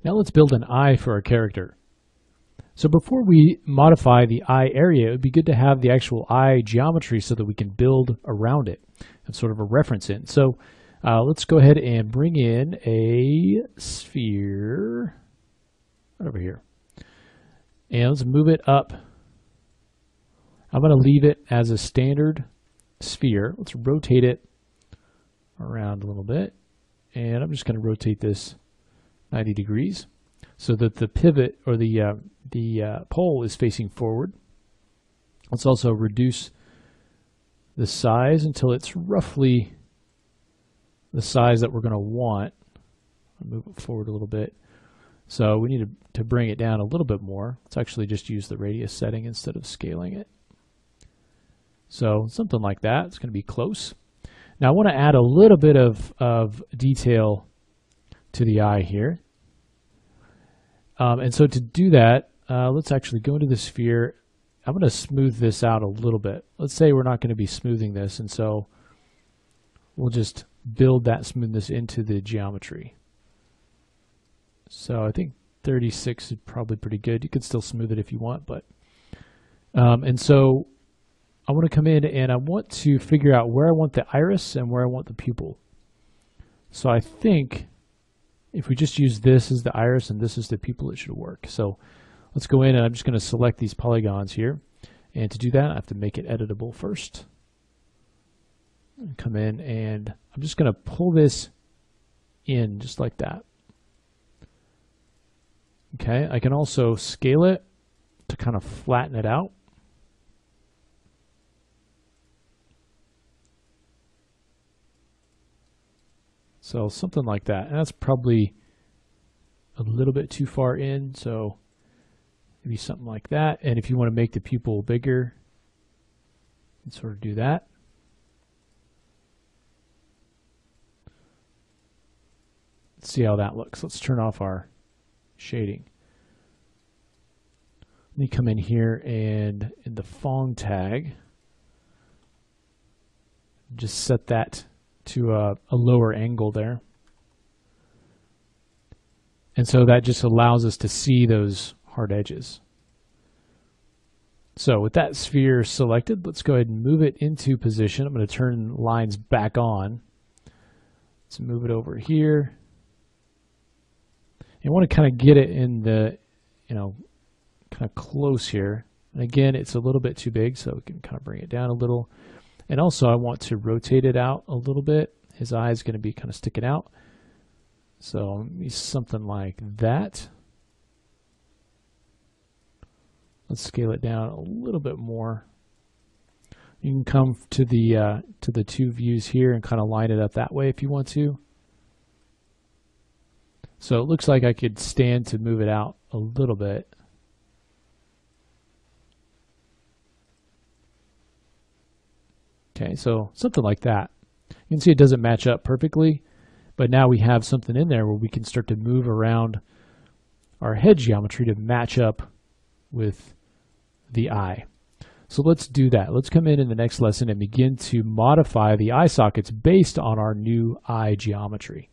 Now let's build an eye for our character. So before we modify the eye area, it would be good to have the actual eye geometry so that we can build around it and sort of a reference in. So let's go ahead and bring in a sphere right over here. And let's move it up. I'm going to leave it as a standard sphere. Let's rotate it around a little bit. And I'm just going to rotate this 90 degrees so that the pivot or the pole is facing forward. Let's also reduce the size until it's roughly the size that we're going to want. I'll move it forward a little bit. So we need to bring it down a little bit more. Let's actually just use the radius setting instead of scaling it. So something like that. It's going to be close. Now I want to add a little bit of detail to the eye here. And so to do that, let's actually go into the sphere. I'm going to smooth this out a little bit. Let's say we're not going to be smoothing this, and so we'll just build that smoothness into the geometry. So I think 36 is probably pretty good. You can still smooth it if you want, but and so I want to come in and I want to figure out where I want the iris and where I want the pupil. So I think if we just use this as the iris and this is the pupil, it should work. So let's go in and I'm just going to select these polygons here. And to do that, I have to make it editable first. Come in and I'm just going to pull this in just like that. Okay, I can also scale it to kind of flatten it out. So something like that. And that's probably a little bit too far in, so maybe something like that. And if you want to make the pupil bigger, you can sort of do that. Let's see how that looks. Let's turn off our shading. Let me come in here and in the Fong tag, just set that to a lower angle there. And so that just allows us to see those hard edges. So with that sphere selected, let's go ahead and move it into position. I'm going to turn lines back on. Let's move it over here. You want to kind of get it in the, kind of close here. And again, it's a little bit too big, so we can kind of bring it down a little. And also I want to rotate it out a little bit. His eye is going to be kind of sticking out. So maybe something like that. Let's scale it down a little bit more. You can come to the two views here and kind of line it up that way if you want to. So it looks like I could stand to move it out a little bit. Okay, so something like that. You can see it doesn't match up perfectly, but now we have something in there where we can start to move around our head geometry to match up with the eye. So let's do that. Let's come in the next lesson and begin to modify the eye sockets based on our new eye geometry.